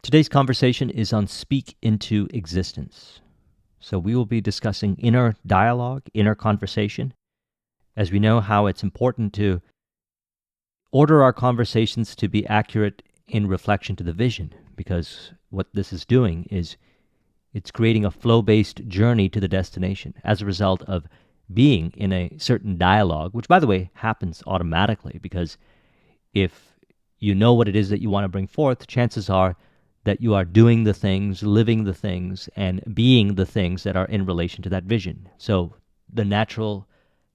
Today's conversation is on speak into existence. So we will be discussing inner dialogue, inner conversation, as we know how it's important to order our conversations to be accurate in reflection to the vision, because what this is doing is it's creating a flow-based journey to the destination as a result of being in a certain dialogue, which, by the way, happens automatically, because if you know what it is that you want to bring forth, chances are that you are doing the things, living the things, and being the things that are in relation to that vision. So the natural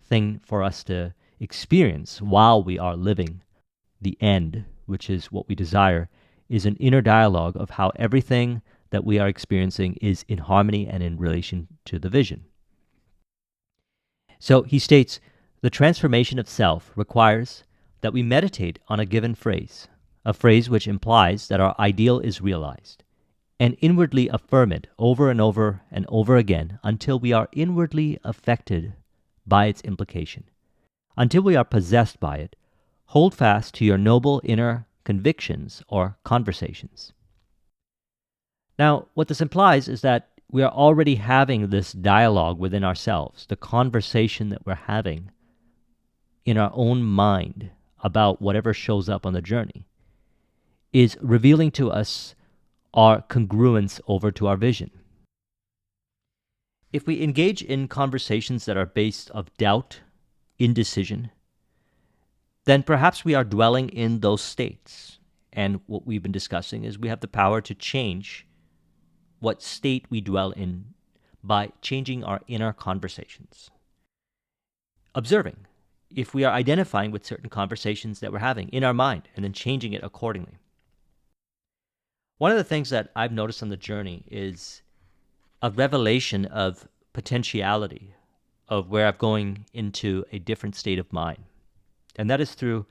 thing for us to experience while we are living the end, which is what we desire, is an inner dialogue of how everything that we are experiencing is in harmony and in relation to the vision. So he states, the transformation of self requires that we meditate on a given phrase, a phrase which implies that our ideal is realized, and inwardly affirm it over and over and over again until we are inwardly affected by its implication. Until we are possessed by it, hold fast to your noble inner convictions or conversations. Now, what this implies is that we are already having this dialogue within ourselves, the conversation that we're having in our own mind about whatever shows up on the journey is revealing to us our congruence over to our vision. If we engage in conversations that are based of doubt, indecision, then perhaps we are dwelling in those states. And what we've been discussing is we have the power to change what state we dwell in by changing our inner conversations. Observing if we are identifying with certain conversations that we're having in our mind and then changing it accordingly. One of the things that I've noticed on the journey is a revelation of potentiality of where I'm going into a different state of mind. And that is through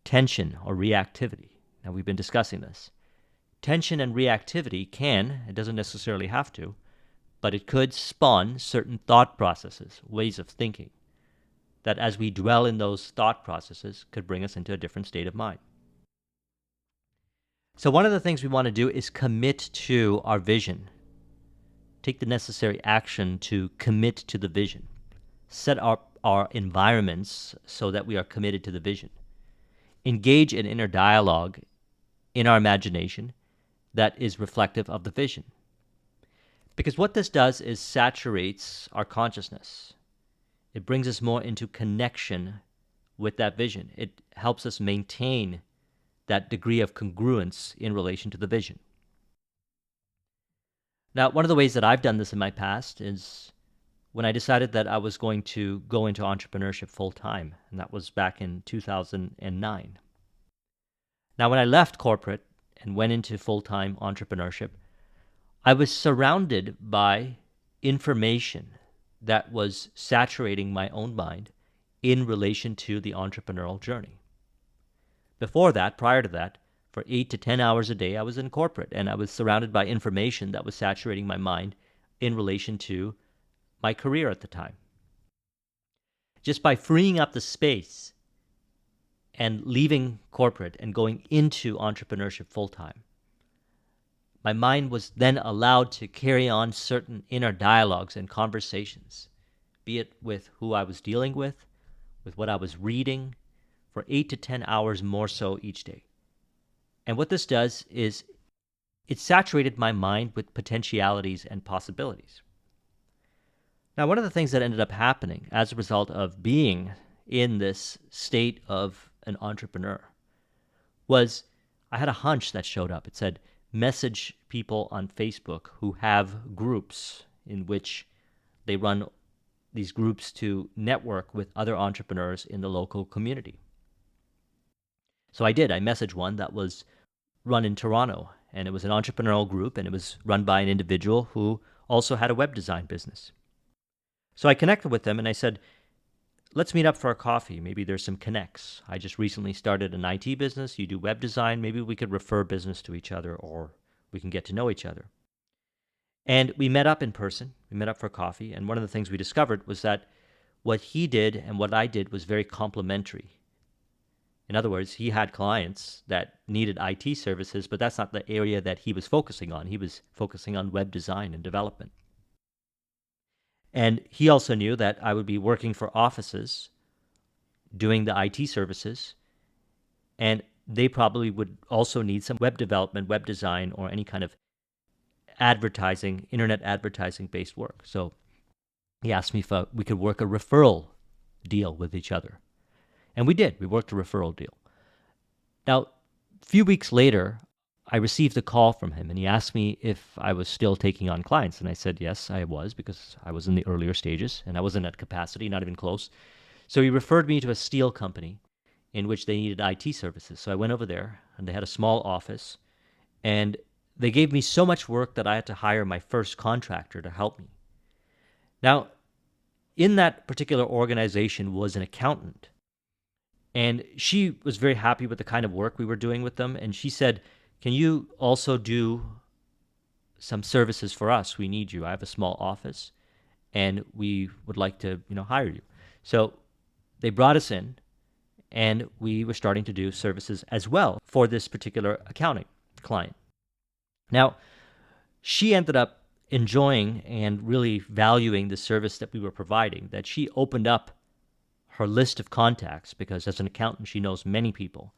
tension or reactivity. Now, we've been discussing this. Tension and reactivity can, it doesn't necessarily have to, but it could spawn certain thought processes, ways of thinking, that as we dwell in those thought processes could bring us into a different state of mind. So one of the things we want to do is commit to our vision. Take the necessary action to commit to the vision. Set up our environments so that we are committed to the vision. Engage in inner dialogue in our imagination that is reflective of the vision. Because what this does is saturates our consciousness. It brings us more into connection with that vision. It helps us maintain that degree of congruence in relation to the vision. Now, one of the ways that I've done this in my past is when I decided that I was going to go into entrepreneurship full time, and that was back in 2009. Now, when I left corporate and went into full-time entrepreneurship, I was surrounded by information that was saturating my own mind in relation to the entrepreneurial journey. Before that, prior to that, for 8 to 10 hours a day, I was in corporate, and I was surrounded by information that was saturating my mind in relation to my career at the time. Just by freeing up the space and leaving corporate and going into entrepreneurship full-time, my mind was then allowed to carry on certain inner dialogues and conversations, be it with who I was dealing with what I was reading, for 8 to 10 hours more so each day. And what this does is it saturated my mind with potentialities and possibilities. Now, one of the things that ended up happening as a result of being in this state of an entrepreneur was I had a hunch that showed up. It said, message people on Facebook who have groups in which they run these groups to network with other entrepreneurs in the local community. So I did. I messaged one that was run in Toronto, and it was an entrepreneurial group, and it was run by an individual who also had a web design business. So I connected with them, and I said, let's meet up for a coffee. Maybe there's some connects. I just recently started an IT business. You do web design. Maybe we could refer business to each other, or we can get to know each other. And we met up in person. We met up for coffee, and one of the things we discovered was that what he did and what I did was very complementary. In other words, he had clients that needed IT services, but that's not the area that he was focusing on. He was focusing on web design and development. And he also knew that I would be working for offices doing the IT services, and they probably would also need some web development, web design, or any kind of advertising, internet advertising based work. So he asked me if we could work a referral deal with each other. And we did. We worked a referral deal. Now, a few weeks later, I received a call from him, and he asked me if I was still taking on clients. And I said, yes, I was, because I was in the earlier stages, and I wasn't at capacity, not even close. So he referred me to a steel company in which they needed IT services. So I went over there, and they had a small office, and they gave me so much work that I had to hire my first contractor to help me. Now, in that particular organization was an accountant, and she was very happy with the kind of work we were doing with them, and she said, can you also do some services for us? We need you. I have a small office, and we would like to, hire you. So they brought us in, and we were starting to do services as well for this particular accounting client. Now, she ended up enjoying and really valuing the service that we were providing, that she opened up her list of contacts, because as an accountant, she knows many people.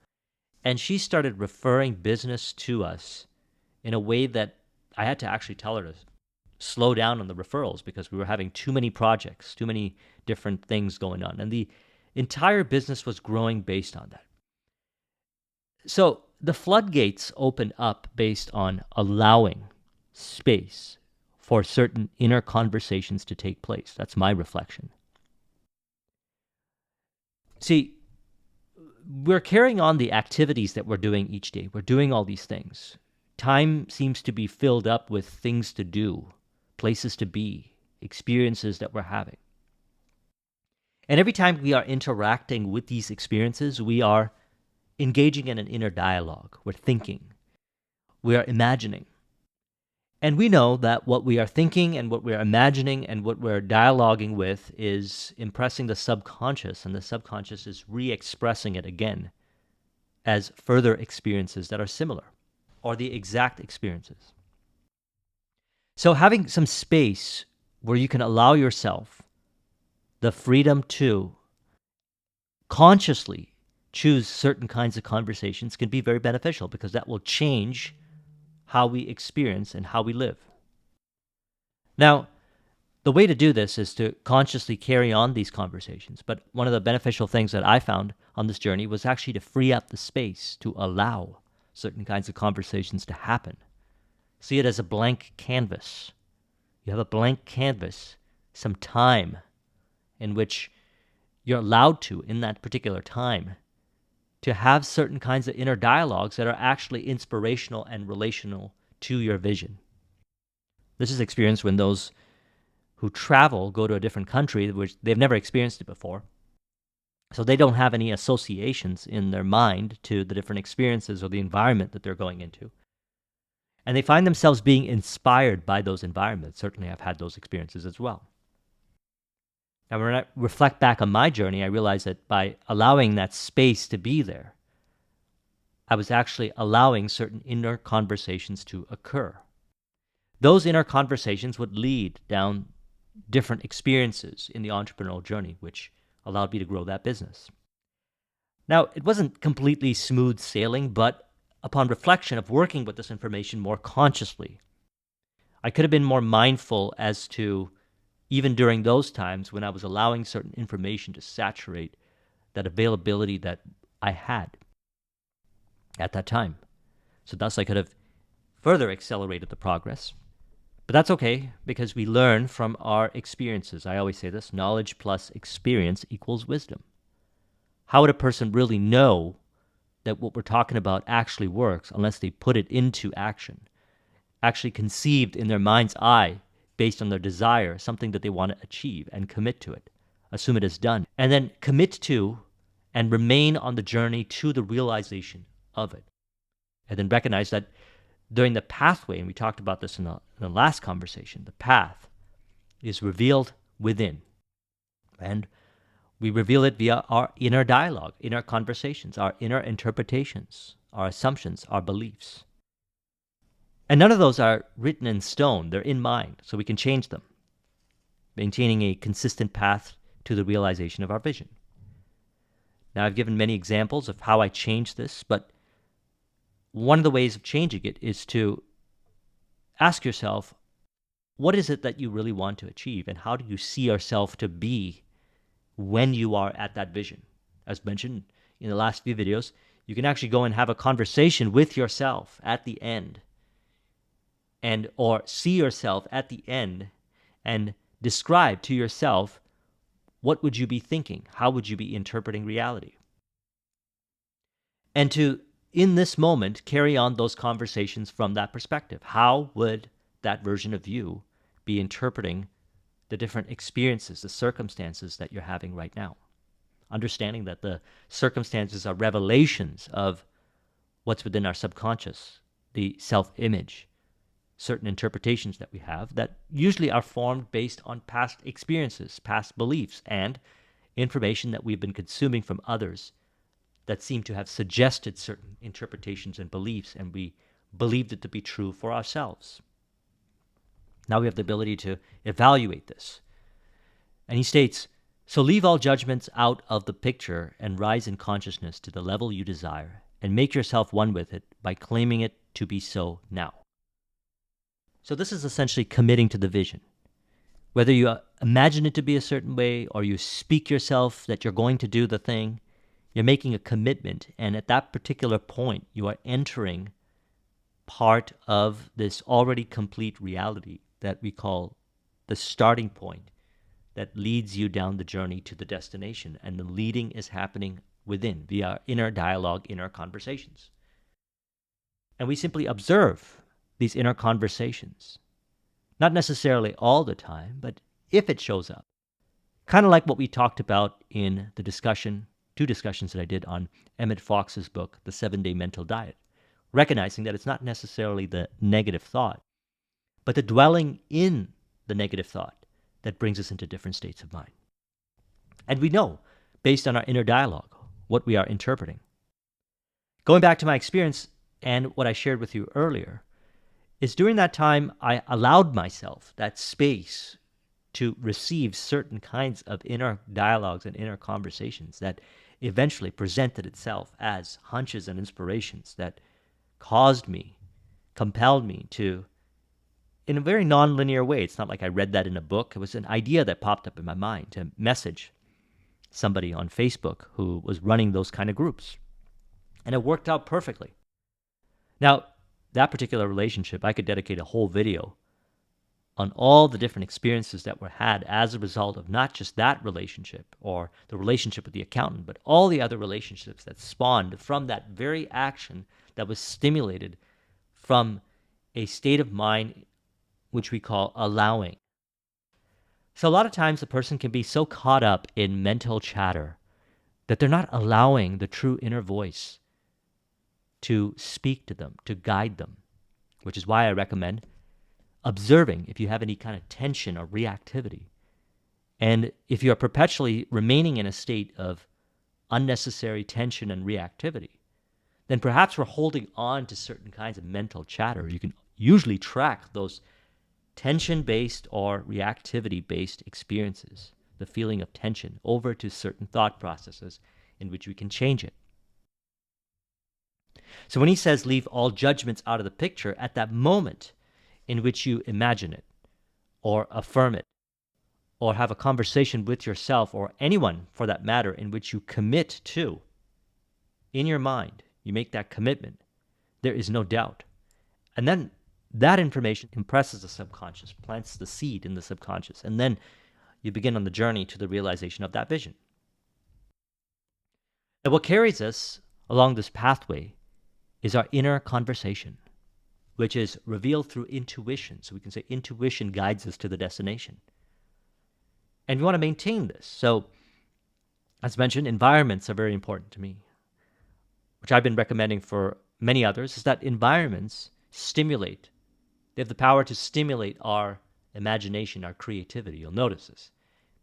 And she started referring business to us in a way that I had to actually tell her to slow down on the referrals, because we were having too many projects, too many different things going on. And the entire business was growing based on that. So the floodgates opened up based on allowing space for certain inner conversations to take place. That's my reflection. See, we're carrying on the activities that we're doing each day. We're doing all these things. Time seems to be filled up with things to do, places to be, experiences that we're having. And every time we are interacting with these experiences, we are engaging in an inner dialogue. We're thinking. We are imagining. And we know that what we are thinking and what we're imagining and what we're dialoguing with is impressing the subconscious, and the subconscious is re-expressing it again as further experiences that are similar or the exact experiences. So having some space where you can allow yourself the freedom to consciously choose certain kinds of conversations can be very beneficial, because that will change how we experience and how we live. Now, the way to do this is to consciously carry on these conversations. But one of the beneficial things that I found on this journey was actually to free up the space to allow certain kinds of conversations to happen. See it as a blank canvas. You have a blank canvas, some time in which you're allowed to, in that particular time, to have certain kinds of inner dialogues that are actually inspirational and relational to your vision. This is experienced when those who travel go to a different country, which they've never experienced it before. So they don't have any associations in their mind to the different experiences or the environment that they're going into. And they find themselves being inspired by those environments. Certainly I've had those experiences as well. Now, when I reflect back on my journey, I realize that by allowing that space to be there, I was actually allowing certain inner conversations to occur. Those inner conversations would lead down different experiences in the entrepreneurial journey, which allowed me to grow that business. Now, it wasn't completely smooth sailing, but upon reflection of working with this information more consciously, I could have been more mindful as to, even during those times when I was allowing certain information to saturate that availability that I had at that time. So thus I could have further accelerated the progress. But that's okay, because we learn from our experiences. I always say this: knowledge plus experience equals wisdom. How would a person really know that what we're talking about actually works unless they put it into action, actually conceived in their mind's eye based on their desire, something that they want to achieve, and commit to it, assume it is done, and then commit to and remain on the journey to the realization of it. And then recognize that during the pathway, and we talked about this in the last conversation, the path is revealed within. And We reveal it via our inner dialogue, inner conversations, our inner interpretations, our assumptions, our beliefs. And none of those are written in stone. They're in mind, so we can change them, maintaining a consistent path to the realization of our vision. Now, I've given many examples of how I changed this, but one of the ways of changing it is to ask yourself, what is it that you really want to achieve, and how do you see yourself to be when you are at that vision? As mentioned in the last few videos, you can actually go and have a conversation with yourself at the end, or see yourself at the end and describe to yourself, what would you be thinking? How would you be interpreting reality? And to, in this moment, carry on those conversations from that perspective. How would that version of you be interpreting the different experiences, the circumstances that you're having right now? Understanding that the circumstances are revelations of what's within our subconscious, the self-image, certain interpretations that we have that usually are formed based on past experiences, past beliefs, and information that we've been consuming from others that seem to have suggested certain interpretations and beliefs, and we believed it to be true for ourselves. Now we have the ability to evaluate this. And he states, so leave all judgments out of the picture and rise in consciousness to the level you desire, and make yourself one with it by claiming it to be so now. So this is essentially committing to the vision. Whether you imagine it to be a certain way or you speak yourself that you're going to do the thing, you're making a commitment, and at that particular point, you are entering part of this already complete reality that we call the starting point that leads you down the journey to the destination, and the leading is happening within via inner dialogue, inner conversations. And we simply observe these inner conversations, not necessarily all the time, but if it shows up, kind of like what we talked about in the two discussions that I did on Emmett Fox's book, The 7-Day Mental Diet, recognizing that it's not necessarily the negative thought, but the dwelling in the negative thought that brings us into different states of mind. And we know, based on our inner dialogue, what we are interpreting. Going back to my experience and what I shared with you earlier, is during that time I allowed myself that space to receive certain kinds of inner dialogues and inner conversations that eventually presented itself as hunches and inspirations that compelled me to, in a very non-linear way. It's not like I read that in a book. It was an idea that popped up in my mind to message somebody on Facebook who was running those kind of groups. And it worked out perfectly. Now, that particular relationship, I could dedicate a whole video on all the different experiences that were had as a result of not just that relationship or the relationship with the accountant, but all the other relationships that spawned from that very action that was stimulated from a state of mind which we call allowing. So a lot of times a person can be so caught up in mental chatter that they're not allowing the true inner voice to speak to them, to guide them, which is why I recommend observing if you have any kind of tension or reactivity. And if you are perpetually remaining in a state of unnecessary tension and reactivity, then perhaps we're holding on to certain kinds of mental chatter. You can usually track those tension-based or reactivity-based experiences, the feeling of tension, over to certain thought processes in which we can change it. So when he says leave all judgments out of the picture, at that moment in which you imagine it, or affirm it, or have a conversation with yourself, or anyone for that matter, in which you commit to, in your mind, you make that commitment, there is no doubt. And then that information impresses the subconscious, plants the seed in the subconscious, and then you begin on the journey to the realization of that vision. And what carries us along this pathway is our inner conversation, which is revealed through intuition. So we can say intuition guides us to the destination. And we want to maintain this. So, as mentioned, environments are very important to me, which I've been recommending for many others, is that environments stimulate. They have the power to stimulate our imagination, our creativity. You'll notice this.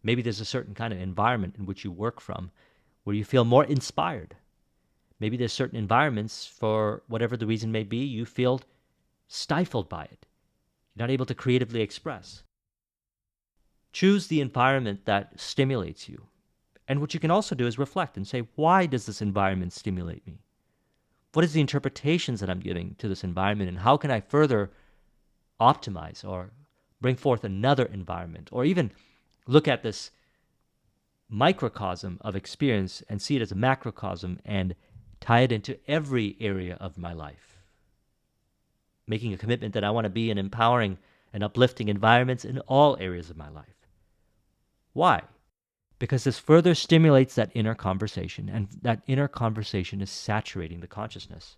Maybe there's a certain kind of environment in which you work from where you feel more inspired. Maybe there's certain environments, for whatever the reason may be, you feel stifled by it. You're not able to creatively express. Choose the environment that stimulates you. And what you can also do is reflect and say, why does this environment stimulate me? What is the interpretations that I'm giving to this environment, and how can I further optimize or bring forth another environment, or even look at this microcosm of experience and see it as a macrocosm and tie it into every area of my life, making a commitment that I want to be in empowering and uplifting environments in all areas of my life. Why? Because this further stimulates that inner conversation, and that inner conversation is saturating the consciousness.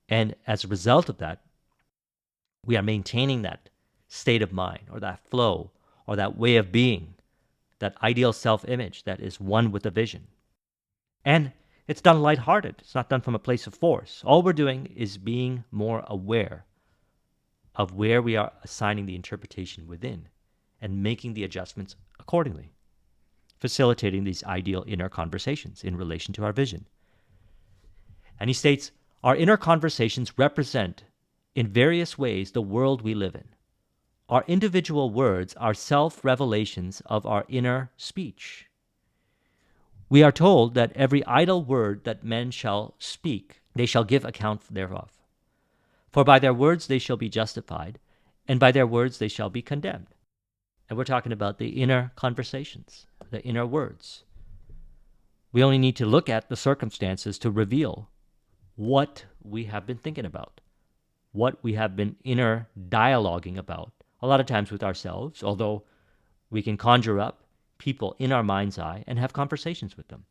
And as a result of that, we are maintaining that state of mind, or that flow, or that way of being, that ideal self-image that is one with the vision. And it's done lighthearted. It's not done from a place of force. All we're doing is being more aware of where we are assigning the interpretation within and making the adjustments accordingly, facilitating these ideal inner conversations in relation to our vision. And he states, our inner conversations represent in various ways the world we live in. Our individual words are self-revelations of our inner speech. We are told that every idle word that men shall speak, they shall give account thereof. For by their words they shall be justified, and by their words they shall be condemned. And we're talking about the inner conversations, the inner words. We only need to look at the circumstances to reveal what we have been thinking about, what we have been inner dialoguing about, a lot of times with ourselves, although we can conjure up people in our mind's eye and have conversations with them.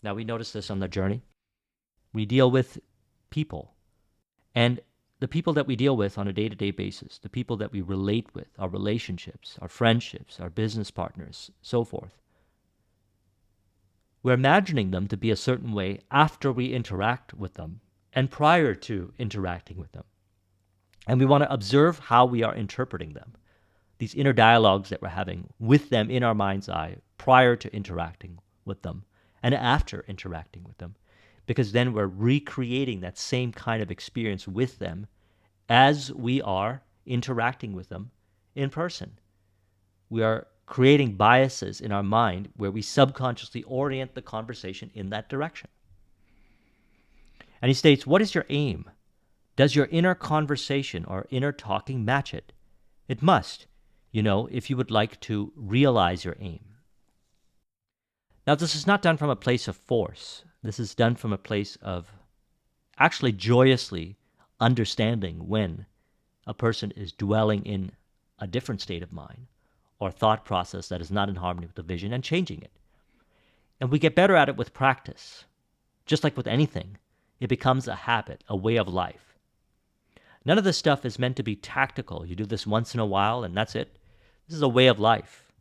Now, we notice this on the journey. We deal with people, and the people that we deal with on a day-to-day basis, the people that we relate with, our relationships, our friendships, our business partners, so forth, we're imagining them to be a certain way after we interact with them and prior to interacting with them. And we want to observe how we are interpreting them, these inner dialogues that we're having with them in our mind's eye prior to interacting with them and after interacting with them, because then we're recreating that same kind of experience with them as we are interacting with them in person. We are creating biases in our mind where we subconsciously orient the conversation in that direction. And he states, what is your aim? Does your inner conversation or inner talking match it? It must, if you would like to realize your aim. Now, this is not done from a place of force. This is done from a place of actually joyously understanding when a person is dwelling in a different state of mind or thought process that is not in harmony with the vision, and changing it. And we get better at it with practice. Just like with anything, it becomes a habit, a way of life. None of this stuff is meant to be tactical. You do this once in a while and that's it. This is a way of life.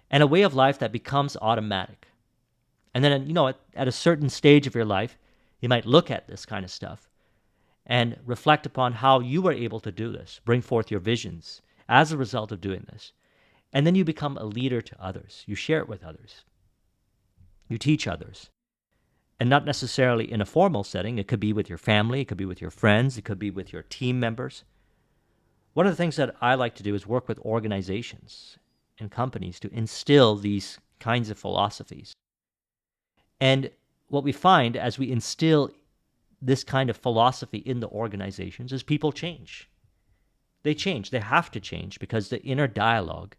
And a way of life that becomes automatic. And then, at a certain stage of your life, you might look at this kind of stuff and reflect upon how you were able to do this, bring forth your visions as a result of doing this. And then you become a leader to others. You share it with others. You teach others. And not necessarily in a formal setting. It could be with your family. It could be with your friends. It could be with your team members. One of the things that I like to do is work with organizations and companies to instill these kinds of philosophies. And what we find as we instill this kind of philosophy in the organizations is people change. They change. They have to change because the inner dialogue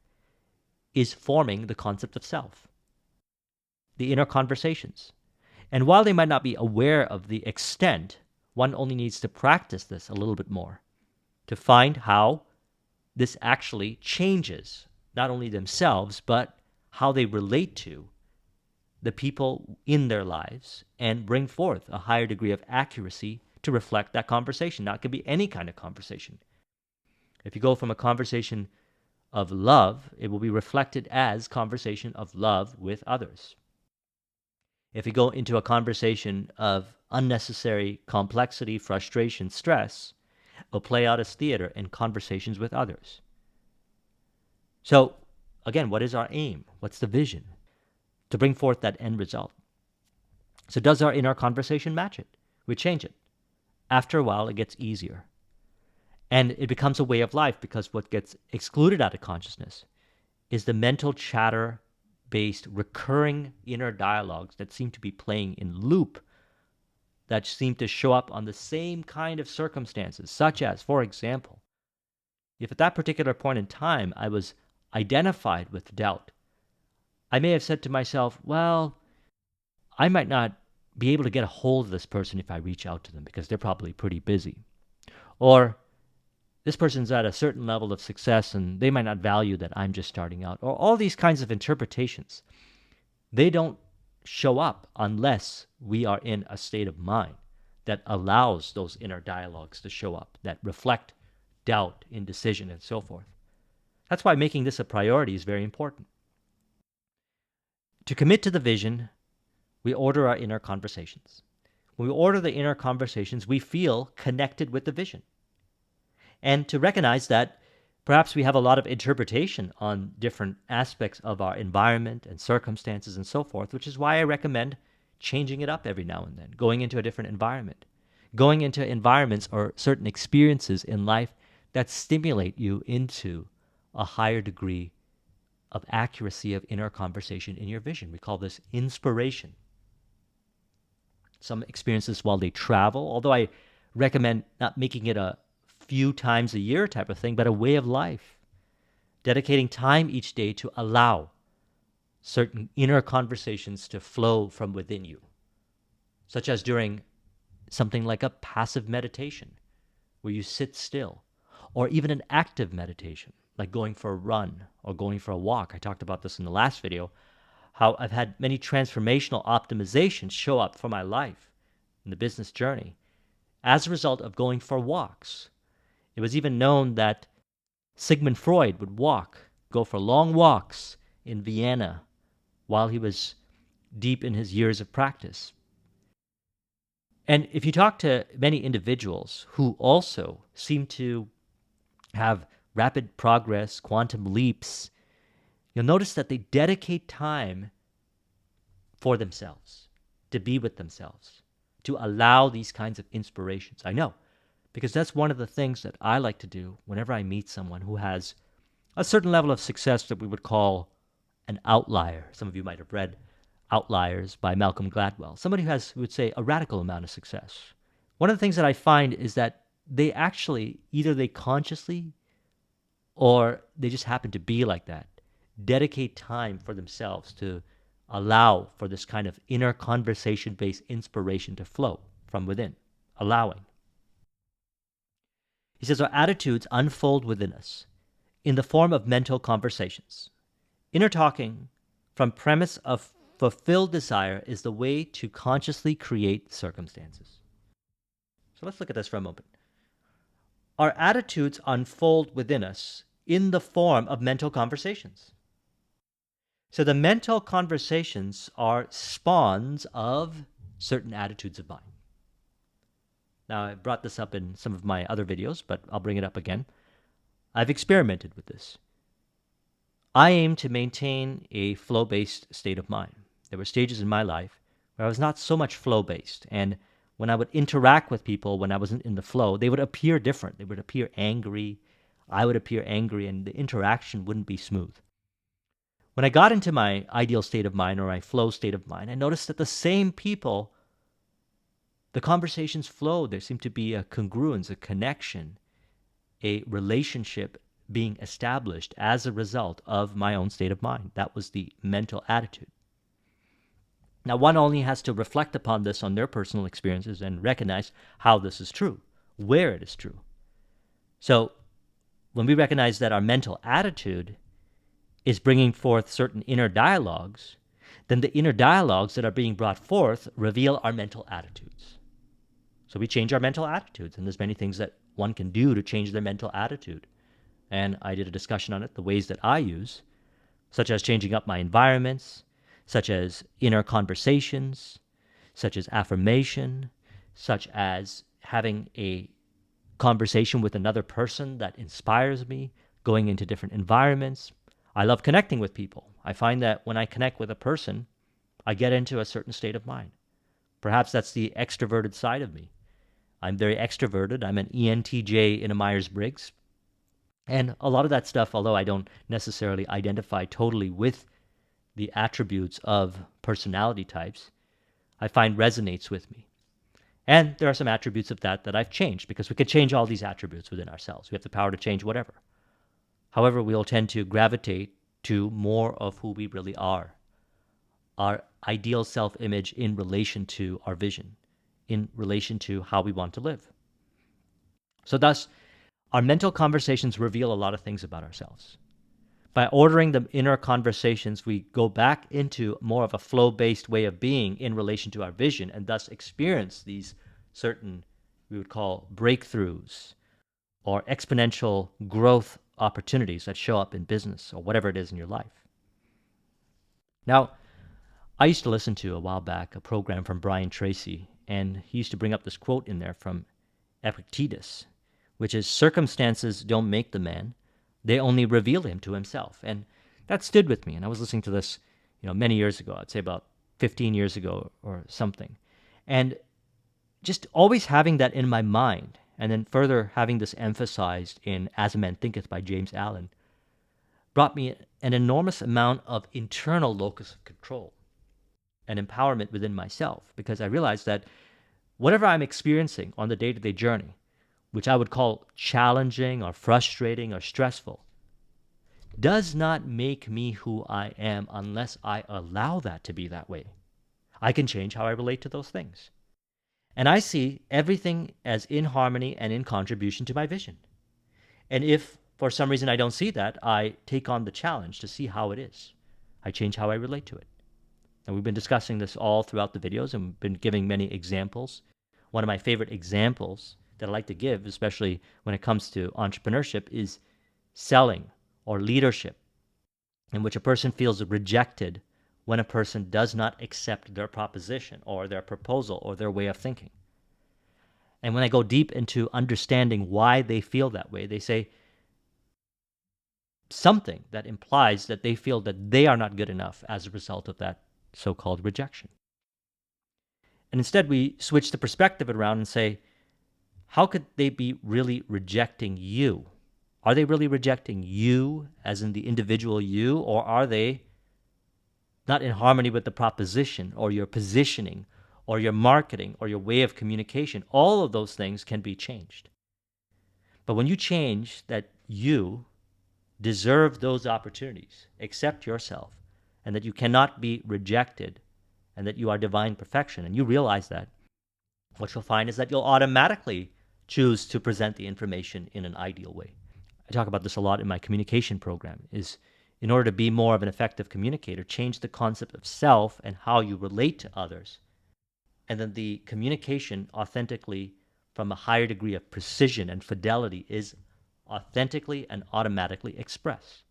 is forming the concept of self, the inner conversations. And while they might not be aware of the extent, one only needs to practice this a little bit more to find how this actually changes not only themselves, but how they relate to the people in their lives and bring forth a higher degree of accuracy to reflect that conversation. Now, it could be any kind of conversation. If you go from a conversation of love, it will be reflected as conversation of love with others. If you go into a conversation of unnecessary complexity, frustration, stress, it will play out as theater in conversations with others. So again, what is our aim? What's the vision? To bring forth that end result. So does our inner conversation match it? We change it. After a while, it gets easier. And it becomes a way of life, because what gets excluded out of consciousness is the mental chatter-based recurring inner dialogues that seem to be playing in loop, that seem to show up on the same kind of circumstances, such as, for example, if at that particular point in time I was identified with doubt, I may have said to myself, well, I might not be able to get a hold of this person if I reach out to them because they're probably pretty busy. Or this person's at a certain level of success and they might not value that I'm just starting out. Or all these kinds of interpretations. They don't show up unless we are in a state of mind that allows those inner dialogues to show up, that reflect doubt, indecision, and so forth. That's why making this a priority is very important. To commit to the vision, we order our inner conversations. When we order the inner conversations, we feel connected with the vision. And to recognize that perhaps we have a lot of interpretation on different aspects of our environment and circumstances and so forth, which is why I recommend changing it up every now and then, going into a different environment, going into environments or certain experiences in life that stimulate you into a higher degree of accuracy of inner conversation in your vision. We call this inspiration. Some experiences while they travel, although I recommend not making it a few times a year type of thing, but a way of life. Dedicating time each day to allow certain inner conversations to flow from within you, such as during something like a passive meditation, where you sit still, or even an active meditation, like going for a run or going for a walk. I talked about this in the last video, how I've had many transformational optimizations show up for my life in the business journey as a result of going for walks. It was even known that Sigmund Freud would go for long walks in Vienna while he was deep in his years of practice. And if you talk to many individuals who also seem to have rapid progress, quantum leaps, you'll notice that they dedicate time for themselves, to be with themselves, to allow these kinds of inspirations. I know, because that's one of the things that I like to do whenever I meet someone who has a certain level of success that we would call an outlier. Some of you might have read Outliers by Malcolm Gladwell. Somebody who has, who would say, a radical amount of success. One of the things that I find is that they actually, either they consciously or they just happen to be like that, dedicate time for themselves to allow for this kind of inner conversation-based inspiration to flow from within, allowing. He says, our attitudes unfold within us in the form of mental conversations. Inner talking from premise of fulfilled desire is the way to consciously create circumstances. So let's look at this for a moment. Our attitudes unfold within us in the form of mental conversations. So the mental conversations are spawns of certain attitudes of mind. Now, I brought this up in some of my other videos, but I'll bring it up again. I've experimented with this. I aim to maintain a flow-based state of mind. There were stages in my life where I was not so much flow-based, and when I would interact with people when I wasn't in the flow, they would appear different. They would appear angry. I would appear angry, and the interaction wouldn't be smooth. When I got into my ideal state of mind or my flow state of mind, I noticed that the same people, the conversations flowed. There seemed to be a congruence, a connection, a relationship being established as a result of my own state of mind. That was the mental attitude. Now, one only has to reflect upon this on their personal experiences and recognize how this is true, where it is true. So, when we recognize that our mental attitude is bringing forth certain inner dialogues, then the inner dialogues that are being brought forth reveal our mental attitudes. So we change our mental attitudes, and there's many things that one can do to change their mental attitude. And I did a discussion on it, the ways that I use, such as changing up my environments, such as inner conversations, such as affirmation, such as having a conversation with another person that inspires me, going into different environments. I love connecting with people. I find that when I connect with a person, I get into a certain state of mind. Perhaps that's the extroverted side of me. I'm very extroverted. I'm an ENTJ in a Myers-Briggs. And a lot of that stuff, although I don't necessarily identify totally with the attributes of personality types, I find resonates with me. And there are some attributes of that I've changed, because we can change all these attributes within ourselves. We have the power to change whatever. However, we'll tend to gravitate to more of who we really are, our ideal self-image in relation to our vision, in relation to how we want to live. So thus, our mental conversations reveal a lot of things about ourselves. By ordering the inner conversations, we go back into more of a flow-based way of being in relation to our vision, and thus experience these certain, we would call, breakthroughs or exponential growth opportunities that show up in business or whatever it is in your life. Now, I used to listen to, a while back, a program from Brian Tracy, and he used to bring up this quote in there from Epictetus, which is, "Circumstances don't make the man, they only reveal him to himself." And that stood with me. And I was listening to this, many years ago. I'd say about 15 years ago or something. And just always having that in my mind, and then further having this emphasized in As a Man Thinketh by James Allen, brought me an enormous amount of internal locus of control and empowerment within myself, because I realized that whatever I'm experiencing on the day-to-day journey, which I would call challenging or frustrating or stressful, does not make me who I am unless I allow that to be that way. I can change how I relate to those things. And I see everything as in harmony and in contribution to my vision. And if for some reason I don't see that, I take on the challenge to see how it is. I change how I relate to it. And we've been discussing this all throughout the videos, and we've been giving many examples. One of my favorite examples that I like to give, especially when it comes to entrepreneurship, is selling or leadership, in which a person feels rejected when a person does not accept their proposition or their proposal or their way of thinking. And when I go deep into understanding why they feel that way, they say something that implies that they feel that they are not good enough as a result of that so-called rejection. And instead, we switch the perspective around and say, how could they be really rejecting you? Are they really rejecting you, as in the individual you, or are they not in harmony with the proposition or your positioning or your marketing or your way of communication? All of those things can be changed. But when you change that you deserve those opportunities, accept yourself, and that you cannot be rejected, and that you are divine perfection, and you realize that, what you'll find is that you'll automatically choose to present the information in an ideal way. I talk about this a lot in my communication program, is in order to be more of an effective communicator, change the concept of self and how you relate to others, and then the communication authentically from a higher degree of precision and fidelity is authentically and automatically expressed.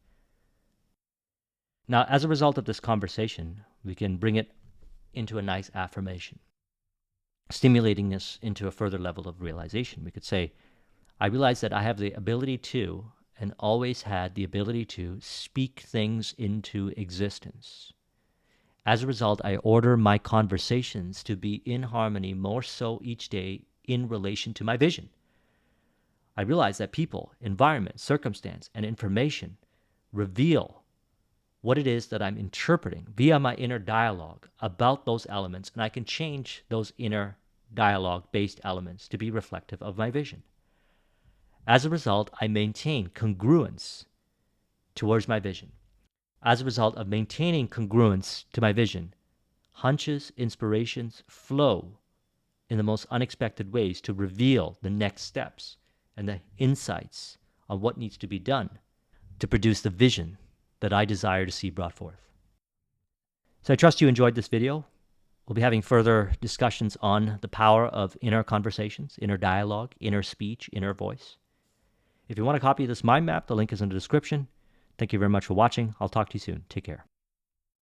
Now, as a result of this conversation, we can bring it into a nice affirmation, stimulating this into a further level of realization. We could say, I realize that I have the ability to, and always had the ability to, speak things into existence. As a result, I order my conversations to be in harmony more so each day in relation to my vision. I realize that people, environment, circumstance, and information reveal what it is that I'm interpreting via my inner dialogue about those elements, and I can change those inner dialogue-based elements to be reflective of my vision. As a result, I maintain congruence towards my vision. As a result of maintaining congruence to my vision, hunches, inspirations flow in the most unexpected ways to reveal the next steps and the insights on what needs to be done to produce the vision that I desire to see brought forth. So I trust you enjoyed this video. We'll be having further discussions on the power of inner conversations, inner dialogue, inner speech, inner voice. If you want a copy of this mind map, the link is in the description. Thank you very much for watching. I'll talk to you soon. Take care.